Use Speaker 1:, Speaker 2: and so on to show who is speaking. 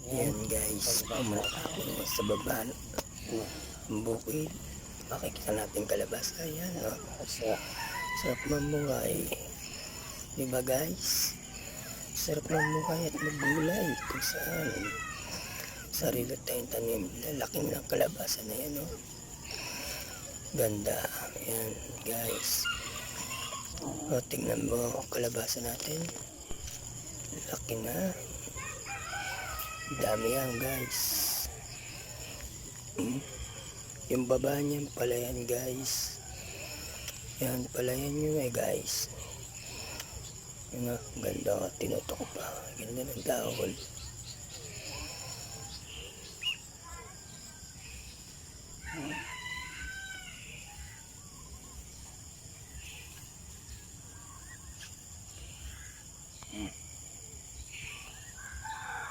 Speaker 1: Yan guys, pumunta ako sa baba ng bukid. Makikita natin kalabasa. Ayan, no? Sarap mamungay. Diba guys? Sarap mamungay at maggulay. Kung saan sarili tayong tanim. Lalaking ng kalabasa na yan, no? Ganda. Ayan guys. O, tingnan mo kalabasa natin. Laki na. Dami yan guys. Yung baba niyan pala yan guys. Yan pala yan yun guys. Yun nga, ganda, tinutok pa. Ganda ng dahon.